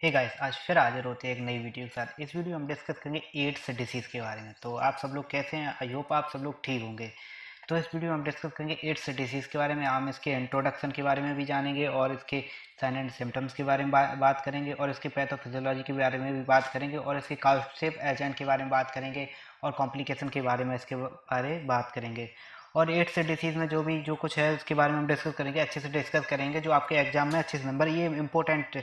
Hey guys, आज फिर हाजिर होते हैं एक नई वीडियो के साथ। इस वीडियो में हम डिस्कस करेंगे एड्स डिसीज़ के बारे में। तो आप सब लोग कैसे हैं? आई होप आप सब लोग ठीक होंगे। तो इस वीडियो में हम डिस्कस करेंगे एड्स डिसीज़ के बारे में। हम इसके इंट्रोडक्शन के बारे में भी जानेंगे और इसके साइन एंड सिम्टम्स के बारे में बात करेंगे और इसके पैथोफिजियोलॉजी के बारे में भी बात करेंगे और इसके कॉजेसिव एजेंट के बारे में बात करेंगे और कॉम्प्लिकेशन के बारे में इसके बारे में बात करेंगे। और एड्स डिसीज़ में जो कुछ है उसके बारे में हम डिस्कस करेंगे, अच्छे से डिस्कस करेंगे जो आपके एग्जाम में अच्छे से नंबर। ये इंपॉर्टेंट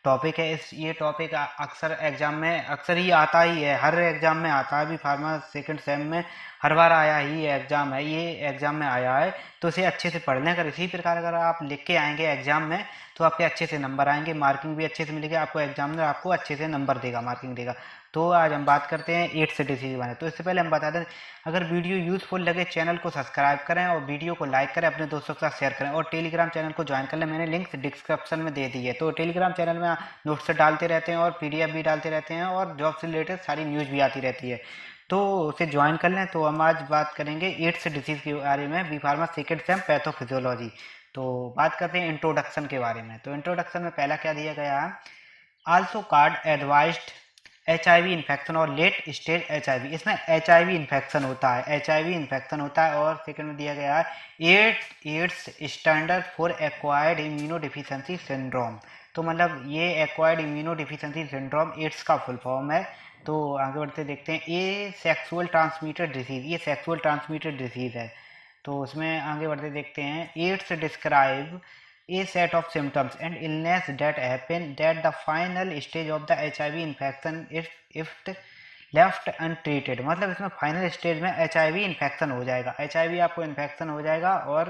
टॉपिक है। ये टॉपिक अक्सर एग्जाम में अक्सर ही आता ही है, हर एग्जाम में आता है। अभी फार्मा सेकंड सेम में हर बार आया ही एग्जाम है, ये एग्जाम में आया है। तो इसे अच्छे से पढ़ लें। अगर इसी प्रकार अगर आप लिख के आएंगे एग्जाम में तो आपके अच्छे से नंबर आएंगे, मार्किंग भी अच्छे से मिलेगी आपको। एग्जामिनर आपको अच्छे से नंबर देगा, मार्किंग देगा। तो आज हम बात करते हैं एड्स डिसीज बारे। तो इससे पहले हम बता दें, अगर वीडियो यूजफुल लगे चैनल को सब्सक्राइब करें और वीडियो को लाइक करें, अपने दोस्तों के साथ शेयर करें और टेलीग्राम चैनल को ज्वाइन कर लें। मैंने लिंक डिस्क्रिप्शन में दे दी है। तो टेलीग्राम चैनल में नोट्स डालते रहते हैं और पीडीएफ भी डालते रहते हैं और जॉब से रिलेटेड सारी न्यूज़ भी आती रहती है। तो उसे ज्वाइन कर लें। तो हम आज बात करेंगे एड्स डिसीज़ के बारे में, B pharma second sem pathophysiology. तो बात करते हैं इंट्रोडक्शन के बारे में। तो इंट्रोडक्शन में पहला क्या दिया गया है, also called advised HIV infection और लेट स्टेज HIV। इसमें HIV इन्फेक्शन होता है, HIV इन्फेक्शन होता है। और सेकंड में दिया गया है AIDS standard for acquired immunodeficiency syndrome. तो मतलब ये acquired immunodeficiency syndrome AIDS का फुल फॉर्म है। तो आगे बढ़ते देखते हैं, ये सेक्सुअल ट्रांसमिटेड डिसीज, ये सेक्सुअल ट्रांसमिटेड डिसीज है। तो उसमें आगे बढ़ते देखते हैं, AIDS describe a set of symptoms and illness that happen that the final stage of the HIV infection if left untreated. मतलब इसमें फाइनल स्टेज में HIV इन्फेक्शन हो जाएगा, HIV आपको इन्फेक्शन हो जाएगा और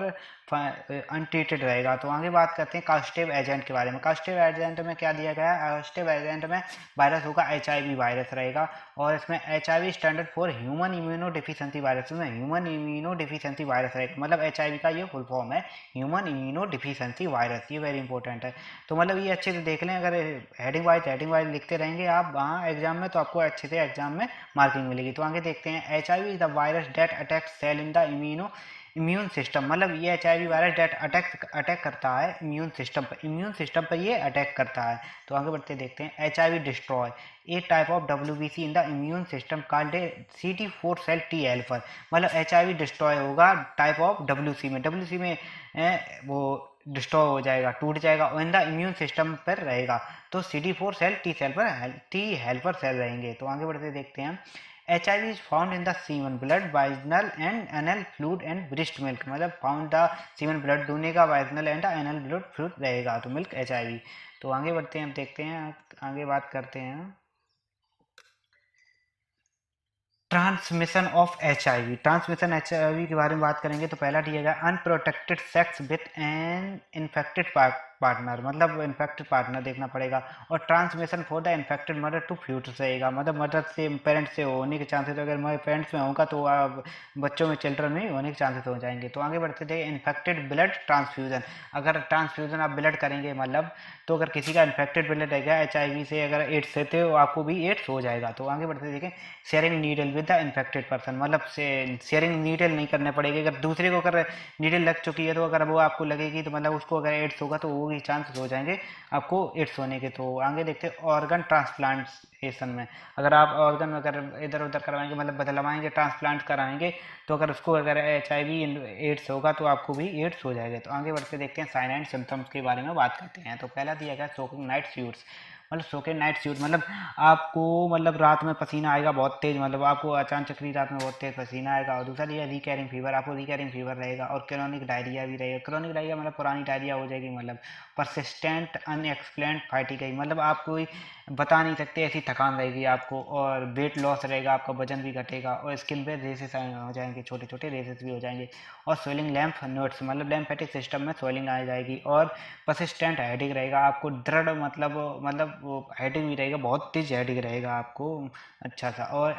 अनट्रीटेड रहेगा। तो आगे बात करते हैं कॉजेसिव एजेंट के बारे में। कॉजेसिव एजेंट में क्या दिया गया है, कॉजेसिव एजेंट में वायरस होगा, HIV वायरस रहेगा। और इसमें HIV standard for human immuno deficiency virus में ह्यूमन इम्यूनो डिफिशिएंसी वायरस रहेगा। मतलब HIV का ये फुल फॉर्म है, ह्यूमन इम्यूनो डिफिशिएंसी वायरस। ये वेरी इंपॉर्टेंट है। तो मतलब ये अच्छे से देख लें। अगर हेडिंग वाइज लिखते रहेंगे आप वहाँ एग्जाम में तो आपको अच्छे से एग्जाम में मार्किंग मिलेगी। तो आगे देखते हैं, HIV is the virus that attack cell in the immune system. मतलब ये HIV वायरस डेट अटैक करता है इम्यून सिस्टम पर ये अटैक करता है। तो आगे बढ़ते देखते हैं, HIV destroy a type of WBC in the immune system called CD4 cell T helper. मतलब HIV डिस्ट्रॉय होगा टाइप ऑफ WC में वो डिस्ट्रॉय हो जाएगा, टूट जाएगा और इन द इम्यून सिस्टम पर रहेगा। तो CD4 cell T helper cell रहेंगे। तो आगे बढ़ते देखते हैं, HIV is found in the semen, blood, vaginal and anal fluid and breast milk। मतलब फाउंड द सीमन ब्लड दूने का, वाइजनल एंड एनल ब्लड फ्लूइड रहेगा। तो मिल्क HIV। तो आगे बढ़ते हैं, हम देखते हैं, आगे बात करते हैं transmission of HIV। Transmission HIV के बारे में बात करेंगे। तो पहला दिया गया, unprotected sex with an infected partner. मतलब इन्फेक्टेड पार्टनर देखना पड़ेगा। और transmission for the infected mother to foetus रहेगा। मतलब मदर से पेरेंट्स से होने के चांसेस, अगर मेरे पेरेंट्स में होगा तो बच्चों में, चिल्ड्रन में होने के चांसेस हो जाएंगे। तो आगे बढ़ते थे, इन्फेक्टेड ब्लड ट्रांसफ्यूजन। अगर ट्रांसफ्यूजन आप ब्लड करेंगे, मतलब तो अगर किसी का इन्फेक्टेड ब्लड रहेगा HIV से, अगर एड्स से, तो आपको भी एड्स हो जाएगा। तो आगे बढ़ते देखें, sharing needle with the infected person. मतलब शेयरिंग नीडल नहीं करने पड़ेगी। अगर दूसरे को अगर नीडल लग चुकी है तो अगर वो आपको लगेगी तो मतलब उसको अगर एड्स होगा तो वो भी चांसेस हो जाएंगे आपको एड्स होने के। तो आगे देखते हैं, ऑर्गन ट्रांसप्लांटेशन में अगर आप ऑर्गन अगर इधर उधर करवाएंगे, मतलब बदलवाएंगे, ट्रांसप्लांट कराएंगे, तो अगर उसको अगर HIV एड्स होगा तो आपको भी एड्स हो जाएगा। तो आगे बढ़ते देखते हैं, साइन एंड सिम्टम्स के बारे में बात करते हैं। तो पहला दिया गया, सोकिंग नाइट स्यूट्स। मतलब सोकिंग नाइट स्यूट मतलब आपको, मतलब रात में पसीना आएगा बहुत तेज, मतलब आपको अचानक चक्री रात में बहुत तेज पसीना आएगा। और दूसरा दिया रिकैरिंग फीवर, आपको रिकैरिंग फीवर रहेगा। और क्रोनिक डायरिया भी रहेगा। क्रोनिक डायरिया मतलब पुरानी डायरिया हो जाएगी। मतलब परसिस्टेंट अनएक्सप्लेन्ड फैटिग, मतलब आप कोई बता नहीं सकते ऐसी थकान रहेगी आपको। और वेट लॉस रहेगा, आपका वजन भी घटेगा और स्किन पे रेसेस हो जाएंगे, छोटे छोटे रेसेस भी हो जाएंगे। और स्वेलिंग लैम्फ नोट्स, मतलब लैम्फेटिक सिस्टम में स्वेलिंग आ जाएगी। और परसिस्टेंट हेडेक रहेगा आपको, दृढ़ मतलब हेडेक भी रहेगा, बहुत तेज हेडेक रहेगा आपको अच्छा सा। और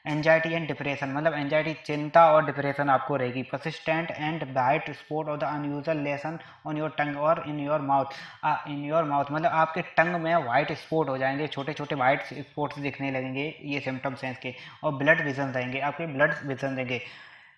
एंजाइटी एंड डिप्रेशन, मतलब एंजाइटी चिंता और डिप्रेशन आपको रहेगी। Persistent and white spot of the unusual lesson on your tongue और इन योर माउथ, मतलब आपके टंग में वाइट स्पॉट हो जाएंगे, छोटे छोटे वाइट स्पॉट्स दिखने लगेंगे। ये सिम्टम्स हैं इसके। और ब्लड विजन रहेंगे, आपके ब्लड विजन रहेंगे।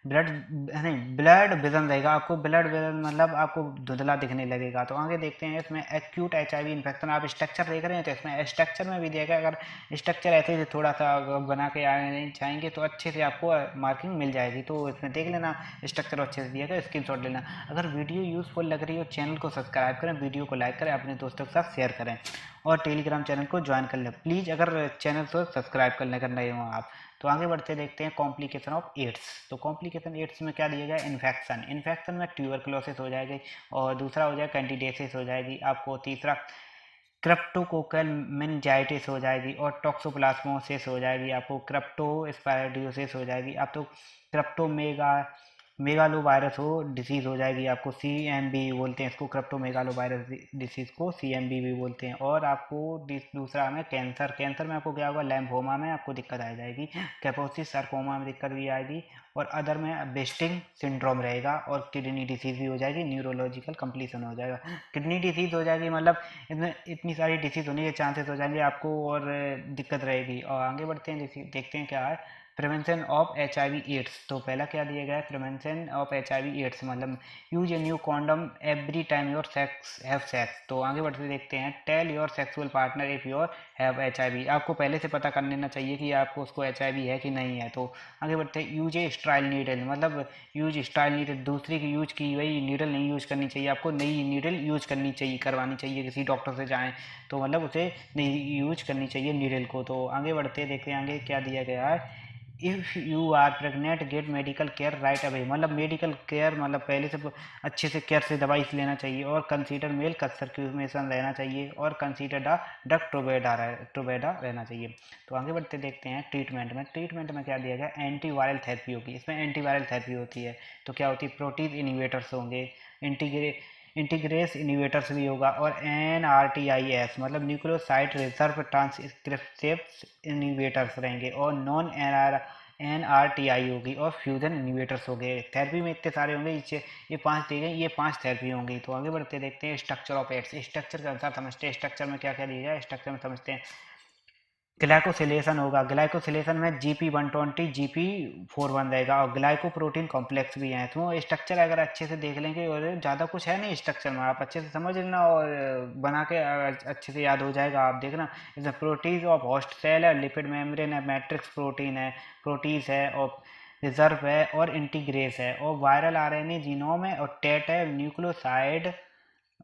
ब्लड नहीं, ब्लड विजन रहेगा आपको। ब्लड विजन मतलब आपको धुंधला दिखने लगेगा। तो आगे देखते हैं इसमें एक्यूट HIV इन्फेक्शन। आप स्ट्रक्चर देख रहे हैं तो इसमें स्ट्रक्चर में भी दिएगा। अगर स्ट्रक्चर ऐसे थोड़ा सा बना के आए चाहेंगे तो अच्छे से आपको मार्किंग मिल जाएगी। तो इसमें देख लेना, स्ट्रक्चर अच्छे से दिएगा, स्क्रीनशॉट लेना। अगर वीडियो यूजफुल लग रही हो चैनल को सब्सक्राइब करें, वीडियो को लाइक करें, अपने दोस्तों के साथ शेयर करें और टेलीग्राम चैनल को ज्वाइन कर लें प्लीज़, अगर चैनल को सब्सक्राइब करने कर रहे हो आप। तो आगे बढ़ते देखते हैं कॉम्प्लिकेशन ऑफ एड्स। तो कॉम्प्लिकेशन एड्स में क्या दिया गया, इन्फेक्शन। इन्फेक्शन में ट्यूबरकुलोसिस हो जाएगी और दूसरा हो जाएगा कैंडिडियासिस हो जाएगी आपको, तीसरा क्रिप्टोकोकल मेनिंजाइटिस हो जाएगी और टॉक्सोप्लाज्मोसिस हो जाएगी आपको, क्रिप्टोस्पायरोसिस हो जाएगी। आप तो मेगालो वायरस हो डिसीज़ हो जाएगी आपको, CMV बोलते हैं इसको, क्रिप्टोमेगालो वायरस डिसीज़ को CMV भी बोलते हैं। और आपको दूसरा में कैंसर। कैंसर में आपको क्या होगा, लैम्फोमा में आपको दिक्कत आ जाएगी, कैपोसिस सार्कोमा में दिक्कत भी आएगी और अदर में बेस्टिंग सिंड्रोम रहेगा और किडनी डिसीज़ भी हो जाएगी, न्यूरोलॉजिकल कंप्लीशन हो जाएगा। किडनी डिसीज़ हो जाएगी मतलब इसमें इतनी सारी डिसीज़ होने के चांसेस हो जाएंगे आपको और दिक्कत रहेगी। और आगे बढ़ते हैं, देखते हैं क्या है प्रिवेंशन ऑफ HIV एड्स। तो पहला क्या दिया गया है, प्रिवेंशन ऑफ HIV एड्स मतलब use a new condom every time your sex have sex. तो आगे बढ़ते देखते हैं tell your sexual partner if your have HIV। आपको पहले से पता कर लेना चाहिए कि आपको उसको HIV है कि नहीं है। तो आगे बढ़ते हैं यूज ए स्टाइल नीडल मतलब यूज स्टाइल नीडल, दूसरी की यूज की वही नीडल नहीं यूज करनी चाहिए आपको, नई नीडल यूज करनी चाहिए, करवानी चाहिए किसी डॉक्टर से जाएँ तो मतलब उसे नहीं यूज करनी चाहिए नीडल को। तो आगे बढ़ते देखते हैं आगे क्या दिया गया है, if you are pregnant get medical care right away. मतलब मेडिकल केयर मतलब पहले से अच्छे से केयर से दवाई लेना चाहिए और कंसीडर मेल का सर्क्यूलेशन रहना चाहिए और कंसीडर द ड्रग टोबेडा रहना चाहिए। तो आगे बढ़ते देखते हैं ट्रीटमेंट में। ट्रीटमेंट में क्या दिया गया, एंटीवायरल थेरेपी होगी। इसमें एंटीवायरल थेरेपी होती है तो क्या होती है, प्रोटीन इनिवेटर्स होंगे, इंटीग्रेस इनिवेटर्स भी होगा और NRTIS मतलब न्यूक्लियोसाइड रिजर्व ट्रांसक्रिप्शंस इनिवेटर्स रहेंगे और नॉन NRTI होगी और फ्यूजन इनिवेटर्स हो गए। थेरेपी में इतने सारे होंगे, ये 5 दिए गए, ये 5 थेरेपी होंगी। तो आगे बढ़ते देखते हैं स्ट्रक्चर ऑफ एड्स। स्ट्रक्चर के अनुसार समझते हैं, स्ट्रक्चर में क्या क्या दिया गया, स्ट्रक्चर में समझते हैं। ग्लाइकोसिलेशन होगा, ग्लाइकोसिलेशन में GP120 GP41 रहेगा और ग्लाइकोप्रोटीन कॉम्प्लेक्स भी है। तो स्ट्रक्चर अगर अच्छे से देख लेंगे और ज़्यादा कुछ है नहीं स्ट्रक्चर में, आप अच्छे से समझ लेना और बना के अच्छे से याद हो जाएगा। आप देखना इसमें प्रोटीज ऑफ होस्ट सेल है, लिपिड मेम्ब्रेन है, मैट्रिक्स प्रोटीन है, प्रोटीज है और रिजर्व है और इंटीग्रेस है और वायरल RNA जीनोम है और टेट है, न्यूक्लियोसाइड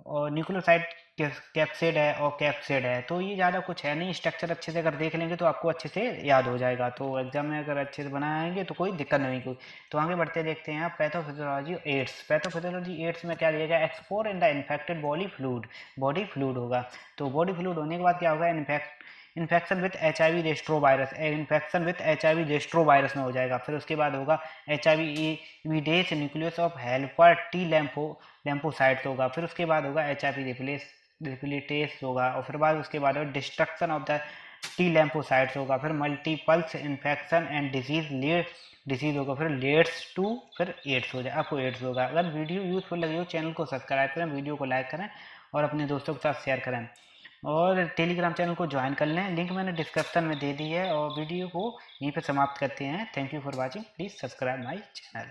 और न्यूक्लियोसाइड कैप्सिड है और कैप्सिड है। तो ये ज़्यादा कुछ है नहीं, स्ट्रक्चर अच्छे से अगर देख लेंगे तो आपको अच्छे से याद हो जाएगा। तो एग्जाम में अगर अच्छे से बनाएंगे तो कोई दिक्कत नहीं कोई। तो आगे बढ़ते देखते हैं पैथोफिजियोलॉजी एड्स। पैथोफिजियोलॉजी एड्स में क्या दिया गया, exposure in the infected body fluid होगा। तो बॉडी फ्लूड होने के बाद क्या होगा, infection with HIV retrovirus, infection with HIV retrovirus में हो जाएगा। फिर उसके बाद होगा HIV invades nucleus of helper T lymphocytes होगा। फिर उसके बाद होगा HIV रिप्लिटेस होगा और फिर बाद उसके बाद destruction of the T lymphocytes होगा। फिर मल्टीपल्स इन्फेक्शन एंड डिजीज होगा। फिर लेट्स टू फिर एड्स हो जाए, आपको एड्स होगा। अगर वीडियो यूजफुल लगी हो चैनल को सब्सक्राइब करें, वीडियो को लाइक करें और अपने दोस्तों के साथ शेयर करें और टेलीग्राम चैनल को ज्वाइन कर लें, लिंक मैंने डिस्क्रिप्शन में दे दी है। और वीडियो को यहीं पर समाप्त करते हैं। Thank you for watching, please subscribe my channel.